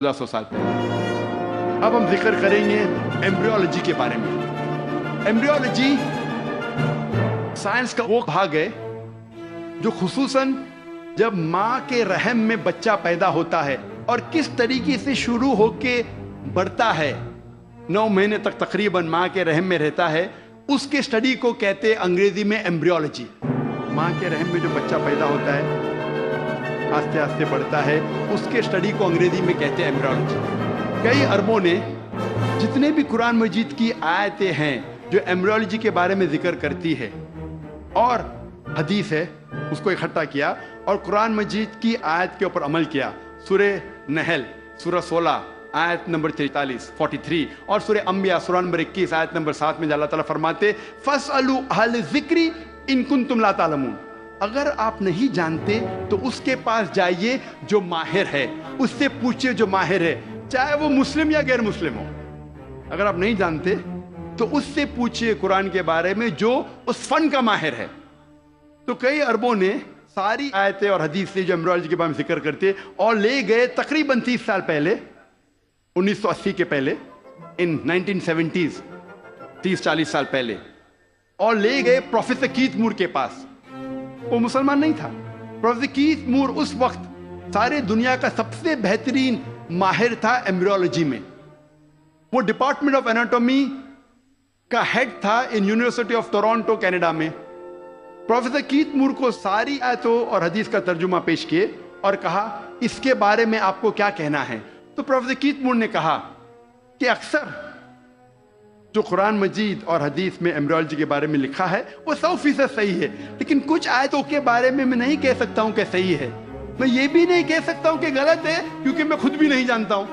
1400 साल पहले। अब हम जिक्र करेंगे एम्ब्रियोलॉजी के बारे में। एम्ब्रियोलॉजी साइंस का वो भाग है जो खुसूसन जब माँ के रहम में बच्चा पैदा होता है और किस तरीके से शुरू होके बढ़ता है, 9 महीने तक तकरीबन माँ के रहम में रहता है, उसके स्टडी को कहते हैं अंग्रेजी में एम्ब्रियोलॉजी। माँ के रहम में जो बच्चा पैदा होता है, आस्ते आस्ते बढ़ता है, उसके स्टडी को अंग्रेजी में कहते हैं एम्ब्रियोलॉजी। कई अरबों ने जितने भी कुरान मजीद की आयतें हैं जो एम्ब्रियोलॉजी के बारे में जिक्र करती है और हदीस है, उसको इकट्ठा किया और कुरान मजीद की आयत के ऊपर अमल किया। सूरे नहल सूरह 16 आयत नंबर 43 और सूरह अंबिया सूरह नंबर 21 आयत नंबर 7 में अल्लाह ताला फरमाते फस्अलू अहल ज़िक्री इन कुंतुम ला तालमून, अगर आप नहीं जानते तो उसके पास जाइए जो माहिर है, उससे पूछिए जो माहिर है, चाहे वो मुस्लिम या गैर मुस्लिम हो। अगर आप नहीं जानते तो उससे पूछिए कुरान के बारे में जो उस फन का माहिर है। तो कई अरबों ने सारी आयतें और हदीस से जो एम्ब्रियोलॉजी के बारे में जिक्र करते और ले गए तकरीबन 30 साल पहले, 1980 के पहले, इन 1970s, 30-40 साल पहले, और ले गए प्रोफेसर कीथ मूर के पास। वो मुसलमान नहीं था। प्रोफेसर कीथ मूर उस वक्त सारे दुनिया का सबसे बेहतरीन माहिर था एम्ब्रियोलॉजी में। वो डिपार्टमेंट ऑफ एनाटॉमी का हेड था in university of Toronto Canada में। प्रोफेसर कीथ मूर को सारी आयतों और हदीस का तर्जुमा पेश किए और कहा इसके बारे में आपको क्या कहना है। तो प्रोफेसर कीथ मूर ने कहा कि अक्सर जो कुरान मजीद और हदीस में एम्ब्रियोलॉजी के बारे में लिखा है वो 100% सही है, लेकिन कुछ आयतों के बारे में मैं नहीं कह सकता हूं कि सही है। मैं ये भी नहीं कह सकता हूं कि गलत है, क्योंकि मैं खुद भी नहीं जानता हूं।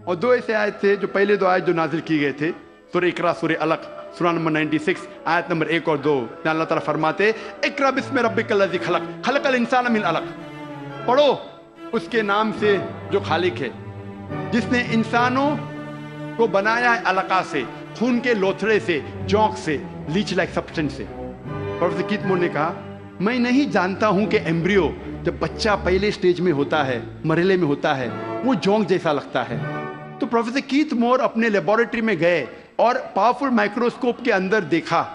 और 2 ऐसे आयत थे, जो पहले 2 आयत जो नाजिल किए गए थे, सूरह इकरा सूरह अलक सूरह नंबर 96 आयत नंबर 1 और 2, जहां अल्लाह ताला फरमाते इकरा बिस्मि रब्बिकल लज़ी खलक खलकल इंसान मिन अलक, पढ़ो उसके नाम से जो खालिक है, जिसने इंसानों को बनाया है अलका से, खून के लोथड़े से, जोंक से, लीच लाइक सब्सटेंस से। प्रोफेसर कीथ मूर ने कहा मैं नहीं जानता हूं कि एम्ब्रियो जब बच्चा पहले स्टेज में होता है, मरहले में होता है, वो जोंक जैसा लगता है। तो प्रोफेसर कीथ मूर अपने लेबोरेटरी में गए और पावरफुल माइक्रोस्कोप के अंदर देखा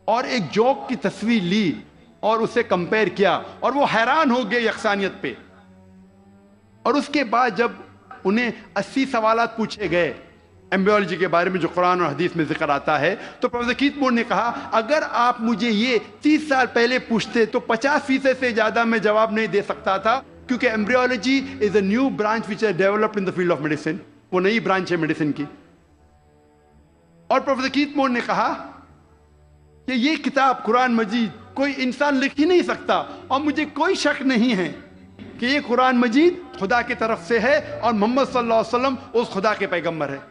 और एक जोंक की तस्वीर ली और उसे कंपेयर किया और वो हैरान हो गए यकसानियत पे। और उसके बाद जब उन्हें 80 सवालात पूछे गए एम्ब्रियोलॉजी के बारे में जो कुरान और हदीस में जिक्र आता है, तो प्रोफेसर कीथ मूर ने कहा अगर आप मुझे ये 30 साल पहले पूछते तो 50% से ज्यादा मैं जवाब नहीं दे सकता था, क्योंकि embryology is a new branch which is developed in the field of medicine. वो नई ब्रांच है मेडिसिन की। और प्रोफेसर कीथ मूर ने कहा कि ये किताब कुरान मजीद कोई इंसान लिख ही नहीं सकता, और मुझे कोई शक नहीं है कि ये कुरान मजीद खुदा की तरफ से है और मोहम्मद सल्लल्लाहु अलैहि वसल्लम उस खुदा के पैगंबर है।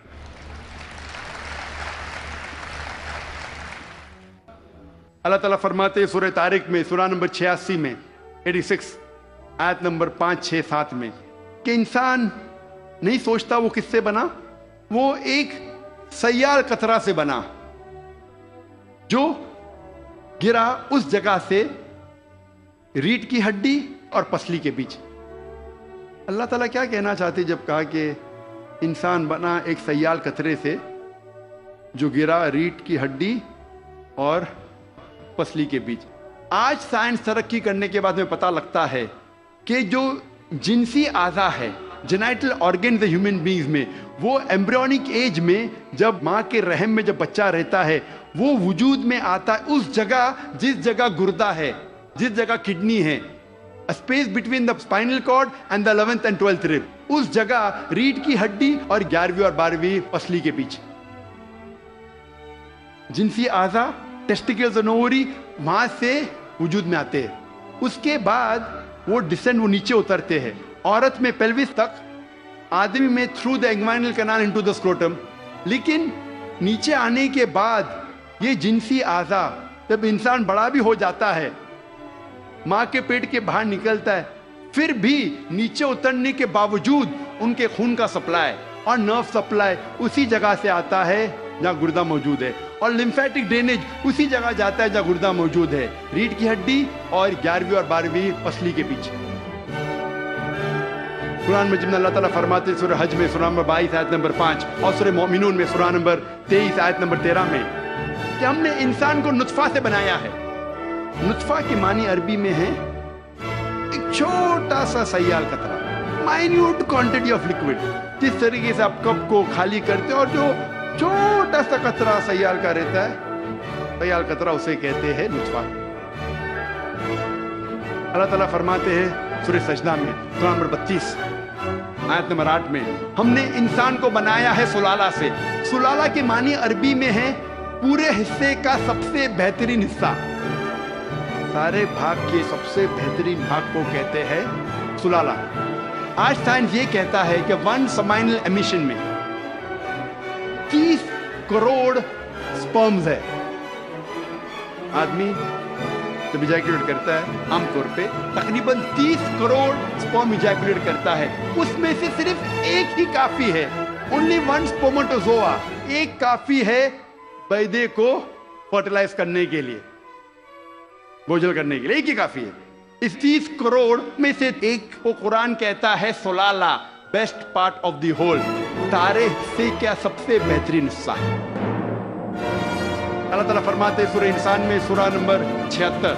अल्लाह ताला फरमाते हैं सूरह तारिक में सूरह नंबर 86 में 86 आयत नंबर 5, 6, 7 में कि इंसान नहीं सोचता वो किससे बना, वो एक सयाल कतरा से बना जो गिरा उस जगह से रीढ़ की हड्डी और पसली के बीच। अल्लाह ताला क्या कहना चाहते जब कहा कि इंसान बना एक सयाल कतरे से जो गिरा रीढ़ की हड्डी और पसली के बीच। आज साइंस तरक्की करने के बाद में पता लगता है कि जो जिनसी आज़ा है, genital organ the human beings में, वो एम्ब्रियोनिक एज में जब माँ के रहम में जब बच्चा रहता है वो वजूद में आता है उस जगह जिस जगह गुर्दा है, जिस जगह किडनी है, space between the spinal cord and the 11th and 12th rib, उस जगह रीढ़ की हड्डी और 11वीं और 12वीं पसली के बीच। जिनसी आज़ा टेस्टिकल्स और ओवरी वहां से वजूद में आते हैं। उसके बाद वो डिसेंड, वो नीचे उतरते हैं। औरत में पेल्विस तक, आदमी में through the inguinal canal into the scrotum. लेकिन नीचे आने के बाद ये जिनसी आज़ा जब इंसान बड़ा भी हो जाता है, माँ के पेट के बाहर निकलता है, फिर भी नीचे उतरने के बावजूद उनके खून का सप्लाई और नर्व सप्लाई उसी जगह से आता है जहाँ गुर्दा मौजूद है, और लिम्फेटिक ड्रेनेज उसी जगह जाता है जहाँ गुर्दा मौजूद है, रीढ़ की हड्डी और 11वीं और 12वीं पसली के बीच। قرآن مجید میں اللہ تعالیٰ فرماتے ہیں سورہ حج میں سورہ نمبر 22 آیت نمبر 5 اور سورہ مومنون میں سورہ نمبر 23 آیت نمبر 13 میں کہ ہم نے انسان کو نطفہ سے بنایا ہے. نطفہ کی معنی عربی میں ہے ایک چھوٹا سا سیال قطرہ, مائنیوٹ کوانٹٹی آف لیکوڈ. جس طریقے سے آپ کپ کو خالی کرتے ہیں اور جو چھوٹا سا قطرہ سیال کا رہتا ہے, سیال قطرہ اسے کہتے ہیں نطفہ. اللہ تعالیٰ فرماتے ہیں سورہ سجدہ میں سورہ نمبر 32 آیت نمبر 8 میں ہم نے انسان کو بنایا ہے سلالہ سے. سلالہ کے معنی عربی میں ہے پورے حصے کا سب سے بہترین حصہ. سارے بھاگ کے سب سے بہترین بھاگ کو کہتے ہیں سلالہ. آج سائنس یہ کہتا ہے کہ 1 سمائنل ایمیشن میں 30 کروڑ سپرمز ہے. آدمی جب ایجیکولیٹ کرتا ہے عام طور پہ تقریباً 30 کروڑ سپرم ایجیکولیٹ کرتا ہے. اس میں سے صرف ایک ہی کافی ہے, only one spermatozoa, ایک کافی ہے بیضے کو فرٹیلائز کرنے کے لیے, بوجھل کرنے کے لیے, ایک ہی کافی ہے. اس 30 کروڑ میں سے ایک کو قرآن کہتا ہے سلالہ, best part of the whole, سارے حصے کا سب سے بہترین حصہ ہے. اللہ تعالیٰ فرماتے ہیں سورہ انسان میں سورہ نمبر 76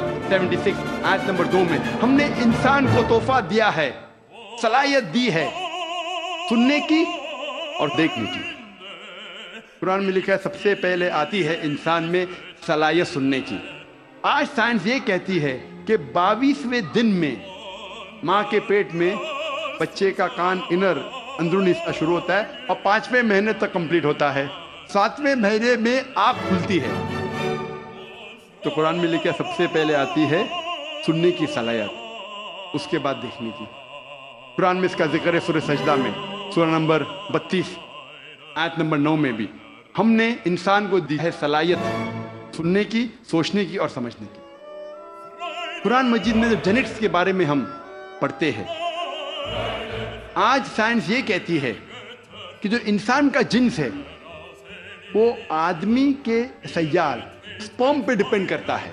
آیت نمبر 2 میں ہم نے انسان کو تحفہ دیا ہے, صلاحیت دی ہے سننے کی اور دیکھنے کی. قرآن میں لکھا ہے سب سے پہلے آتی ہے انسان میں صلاحیت سننے کی. آج سائنس یہ کہتی ہے کہ 22ویں دن میں ماں کے پیٹ میں بچے کا کان انر اندرونی حصہ شروع ہوتا ہے اور 5ویں مہینے تک کمپلیٹ ہوتا ہے. 7ویں مہینے میں آنکھ کھلتی ہے. تو قرآن میں لکھا سب سے پہلے آتی ہے سننے کی صلاحیت, اس کے بعد دیکھنے کی. قرآن میں اس کا ذکر ہے سورہ سجدہ میں سورہ نمبر 32 آیت نمبر 9 میں بھی ہم نے انسان کو دی ہے صلاحیت سننے کی, سوچنے کی اور سمجھنے کی. قرآن مجید میں جب جینیٹکس کے بارے میں ہم پڑھتے ہیں, آج سائنس یہ کہتی ہے کہ جو انسان کا جنس ہے وہ آدمی کے سیال سپرم پہ ڈیپینڈ کرتا ہے,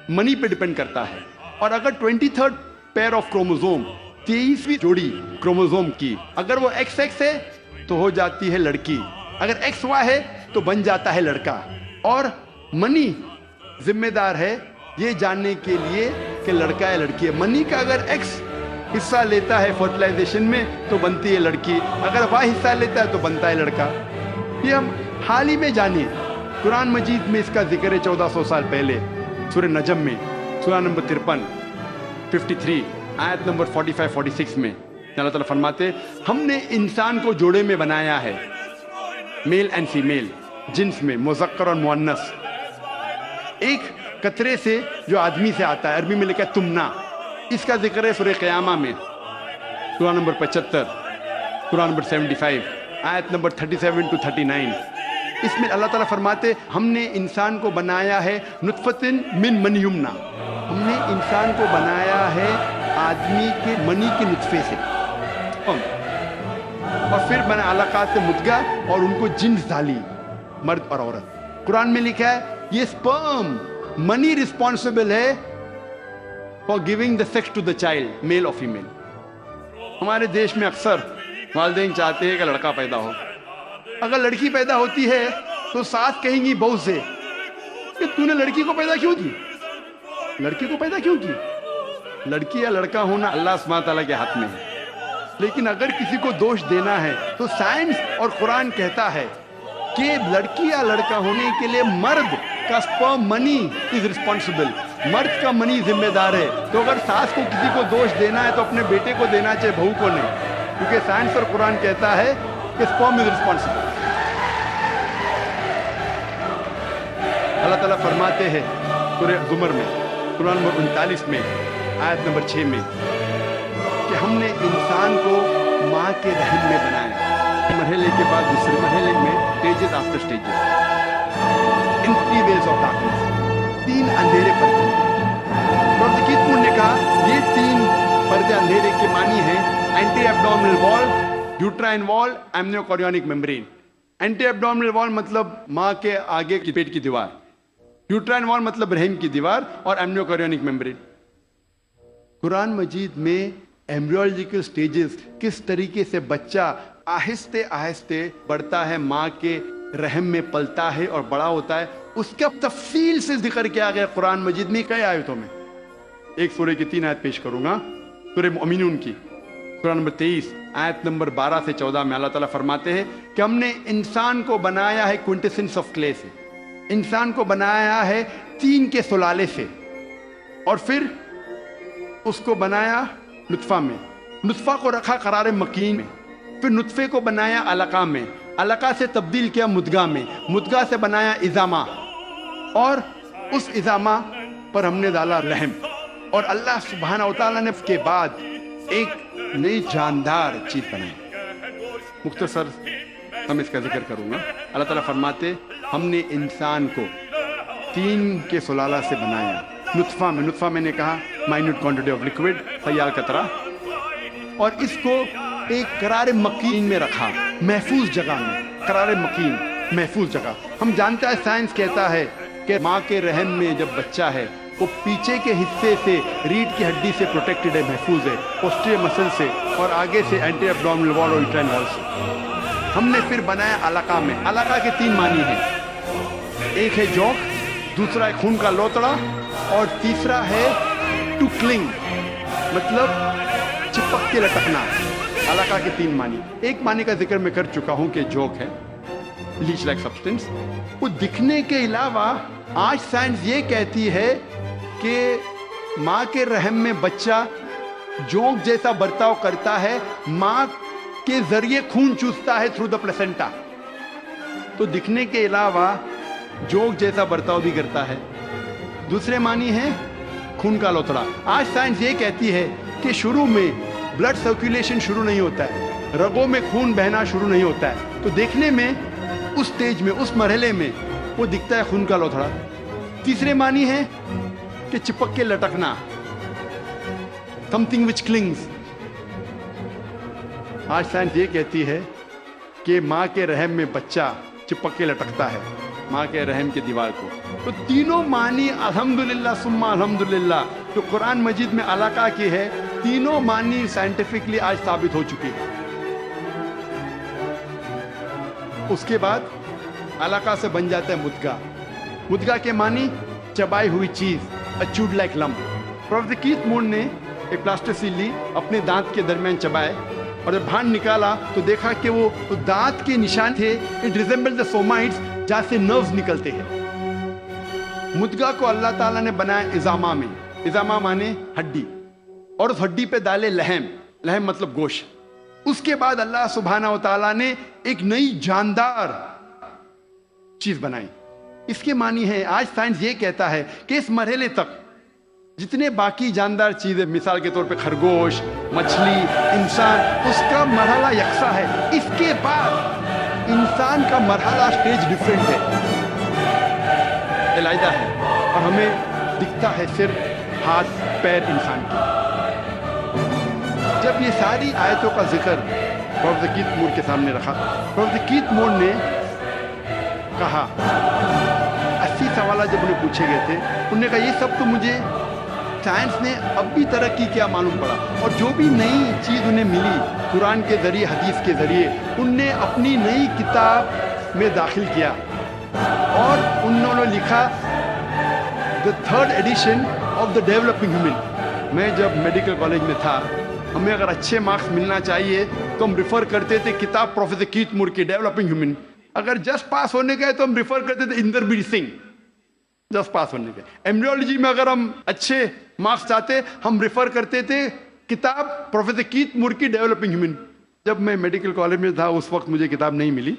منی پہ ڈیپینڈ کرتا ہے. اور اگر 23rd پیئر آف کروموزوم 23ویں جوڑی کروموزوم کی اگر وہ XX ہے تو ہو جاتی ہے لڑکی, اگر XY ہے تو بن جاتا ہے لڑکا. اور منی ذمہ دار ہے یہ جاننے کے لیے کہ لڑکا ہے لڑکی ہے. منی کا اگر X حصہ لیتا ہے فرٹیلائزیشن میں تو بنتی ہے لڑکی, اگر Y حصہ لیتا ہے تو بنتا ہے لڑکا. یہ ہم حال ہی میں جانیے. قرآن مجید میں اس کا ذکر ہے 1400 سال پہلے سورہ نجم میں سورہ نمبر 53 آیت نمبر 45-46 میں اللہ تعالیٰ فرماتے ہم نے انسان کو جوڑے میں بنایا ہے, میل اینڈ فیمیل, جنس میں مذکر اور مؤنث, ایک قطرے سے جو آدمی سے آتا ہے. عربی میں لکھا ہے تمنا. اس کا ذکر ہے سورہ قیامہ میں سورہ نمبر 75 سورہ نمبر 75 آیت نمبر 37-39. اس میں اللہ تعالیٰ فرماتے ہم نے انسان کو بنایا ہے نطفتن من من یمنا, ہم نے انسان کو بنایا ہے آدمی کے منی کے نطفے سے, اور پھر بنا علقات سے مدغہ اور ان کو جنس ڈالی مرد اور عورت. قرآن میں لکھا ہے یہ سپرم منی رسپانسبل ہے for giving the sex to the child, male اور فیمیل. ہمارے دیش میں اکثر والدین چاہتے ہیں کہ لڑکا پیدا ہو. اگر لڑکی پیدا ہوتی ہے تو ساس کہیں گی بہو سے کہ تو نے لڑکی کو پیدا کیوں کی, لڑکی کو پیدا کیوں کی. لڑکی یا لڑکا ہونا اللہ سبحانہ تعالیٰ کے ہاتھ میں ہے. لیکن اگر کسی کو دوش دینا ہے تو سائنس اور قرآن کہتا ہے کہ لڑکی یا لڑکا ہونے کے لیے مرد کا سپرم منی از ریسپانسبل, مرد کا منی ذمہ دار ہے. تو اگر ساس کو کسی کو دوش دینا ہے تو اپنے بیٹے کو دینا چاہے, بہو کو نہیں, کیونکہ سائنس اور قرآن کہتا ہے کہ سپرم از ریسپانسبل. اللہ تعالیٰ فرماتے ہیں سورہ زمر میں سورہ نمبر 39 میں آیت نمبر 6 میں کہ ہم نے انسان کو ماں کے رحم میں بنایا. مرحلے کے بعد دوسرے مرحلے میں stages after stages, in 3 ways of darkness, 3 اندھیرے پردے. پروفیسر کیت مون نے کہا یہ 3 پردے اندھیرے کے معنی ہیں اینٹی ایبڈومنل وال, یوٹرائن وال, ایمنیوکوریونک میمبرین. اینٹی ایبڈومنل وال مطلب ماں کے آگے کی پیٹ کی دیوار, یوٹرائن وال مطلب رحم کی دیوار, اور ایمنیوکوریونک میمبرین. قرآن مجید میں एम्ब्रियोलॉजिकल स्टेजेस, किस तरीके से बच्चा आहिस्ते आहिस्ते बढ़ता है, माँ के रहम में पलता है और बड़ा होता है, उसका तफसील से जिक्र किया गया कुरान मजीद में कई आयतों में। एक सूरह की 3 आयत पेश करूंगा, सूरह मुमिनून की, सूरह नंबर 23 आयत नंबर 12 से 14 में अल्लाह ताला फरमाते हैं कि हमने इंसान को बनाया है क्विंटेसेंस ऑफ क्ले से, इंसान को बनाया है तीन के सुलाले से, और फिर उसको बनाया नुत्फा में, नुत्फा को रखा करार मकीन में, फिर नुत्फे को बनाया अलका में, अलका से तब्दील किया मुद्गा में, मुद्गा से बनाया इजामा, और उस इजामा पर हमने डाला रहम, और अल्लाह सुब्हानहू व तआला ने उसके बाद एक नई जानदार चीज बनाई। मुख्तसर हम इसका जिक्र करूंगा। अल्लाह ताला फरमाते हमने इंसान को 3 के सुलाला से बनाया, नुत्फा में, नुत्फा मैंने कहा minute quantity of liquid Sayal कतरा, और इसको एक करार मकीन में रखा, महफूज जगह में, करार मकीन महफूज जगह। हम जानते हैं, साइंस कहता है कि माँ के रहम में जब बच्चा है वो पीछे के हिस्से से रीढ़ की हड्डी से प्रोटेक्टेड है, महफूज है, पोस्टीरियर मसल से, और आगे से एंटी एब्डोमिनल वॉल और यूट्राइन वॉल से। हमने फिर बनाया अलका में। अलका के 3 मानी हैं, एक है जोक, दूसरा है खून का लोतड़ा, और तीसरा है टू क्लिंग, मतलब चिपक के लटकना। अलका के 3 मानी। एक मानी का जिक्र मैं कर चुका हूं कि जोक है, लीच लाइक सब्सटेंस। वो दिखने के अलावा आज साइंस ये कहती है कि माँ के रहम में बच्चा जोंक जैसा बर्ताव करता है, माँ के जरिए खून चूसता है थ्रू द प्लेसेंटा, तो दिखने के अलावा जोंक जैसा बर्ताव भी करता है। दूसरे मानी है खून का लोतड़ा। आज साइंस ये कहती है कि शुरू में ब्लड सर्कुलेशन शुरू नहीं होता है, रगों में खून बहना शुरू नहीं होता है, तो देखने में उस स्टेज में, उस मरहले में वो दिखता है खून का लोथड़ा। तीसरे मानी है कि चिपक के लटकना, समथिंग विच क्लिंग्स। आज साइंस ये कहती है कि माँ के रहम में बच्चा चिपक के लटकता है माँ के रहम की दीवार को। तो तीनों मानी अल्हम्दुलिल्लाह सुम्मा अल्हम्दुलिल्लाह जो कुरान मजीद में अलका की है, तीनों मानी साइंटिफिकली आज साबित हो चुकी है। उसके बाद अलका से बन जाता है मुद्गा। मुद्गा के मानी चबाई हुई चीज, a like lump. Professor Keith Moore ने एक प्लास्टिक ली, अपने दांत के दरमियान चबाए, और जब बाहर निकाला तो देखा कि वो दांत के निशान थे, इट रिजेंबल द सोमाइट्स, जहां से नर्व्स निकलते हैं। मुद्गा को अल्लाह ताला ने बनाया इजामा में, इजामा माने हड्डी, और उस हड्डी पे डाले लहम, लहम मतलब गोश्त। उसके बाद अल्लाह सुब्हानहू व तआला ने एक नई जानदार चीज बनाई। इसके मानी है, आज साइंस ये कहता है कि इस मरहले तक जितने बाकी जानदार चीजें, मिसाल के तौर पे खरगोश, मछली, इंसान, उसका मरहला यकसा है। इसके बाद इंसान का मरहला, स्टेज डिफरेंट है, अलग है, और हमें दिखता है सिर्फ हाथ पैर इंसान के। जब ये सारी आयतों का जिक्र प्रोफेसर कीथ मूर के सामने रखा, प्रोफेसर कीथ मूर ने कहा, 80 सवाल जब उन्हें पूछे गए थे, उन्होंने कहा ये सब तो मुझे साइंस ने अब भी तरक्की किया मालूम पड़ा, और जो भी नई चीज़ उन्हें मिली कुरान के जरिए, हदीस के जरिए, उनने अपनी नई किताब में दाखिल किया, और उन्होंने लिखा the 3rd edition of the developing human. मैं जब मेडिकल कॉलेज में था, हमें अगर अच्छे मार्क्स मिलना चाहिए तो हम रिफर करते थे किताब प्रोफेसर कीथ मूर की, डेवलपिंग ह्यूमन। अगर जस्ट पास होने गए तो हम रिफर करते थे इंदरबीर सिंह, जस्ट पास होने के। एम्ब्रियोलॉजी में अगर हम अच्छे मार्क्स चाहते, हम रिफर करते थे किताब प्रोफेसर कीथ मूर की, डेवलपिंग ह्यूमन। जब मैं मेडिकल कॉलेज में था उस वक्त मुझे किताब नहीं मिली।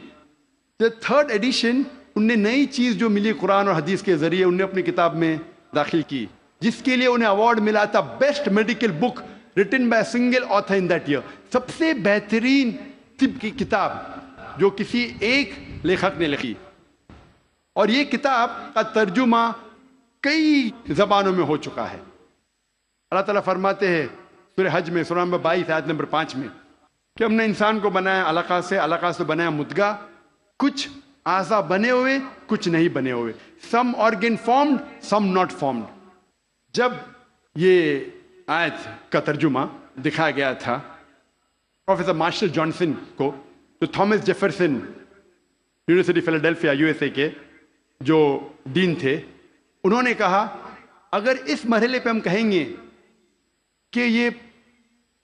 द 3rd एडिशन, उनने नई चीज जो मिली कुरान और हदीस के जरिए, उनने अपनी किताब में दाखिल की, जिसके लिए उन्हें अवार्ड मिला था best medical book written by single author in that year. सबसे बेहतरीन तिब की किताब जो किसी एक लेखक ने लिखी, और ये किताब का तर्जुमा कई जबानों में हो चुका है। अल्लाह ताला फरमाते हैं सूरह हज में, सूरह नंबर 22 आयत नंबर 5 में, कि हमने इंसान को बनाया अलका से, अलका से बनाया मुद्गा। कुछ आज़ा बने हुए, कुछ नहीं बने हुए, some organ formed, some not formed. जब ये आयत का तर्जुमा دکھایا گیا تھا پروفیسر مارشل جانسن کو، جو تھامس جیفرسن یونیورسٹی فیلاڈیلفیا USA کے جو ڈین تھے. انہوں نے کہا اگر اس مرحلے پہ ہم کہیں گے کہ یہ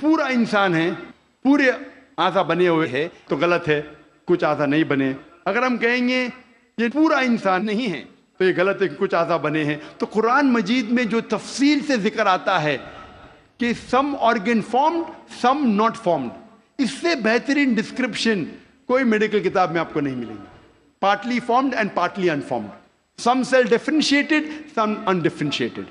پورا انسان ہے، پورے اعضا بنے ہوئے ہیں، تو غلط ہے، کچھ اعضا نہیں بنے. اگر ہم کہیں گے یہ پورا انسان نہیں ہے تو یہ غلط ہے کہ کچھ اعضا بنے ہیں. تو قرآن مجید میں جو تفصیل سے ذکر آتا ہے کہ some organ formed some not formed, اس سے بہترین ڈسکرپشن کوئی میڈیکل کتاب میں آپ کو نہیں ملے گی. Partly formed and partly unformed, some cell differentiated some undifferentiated.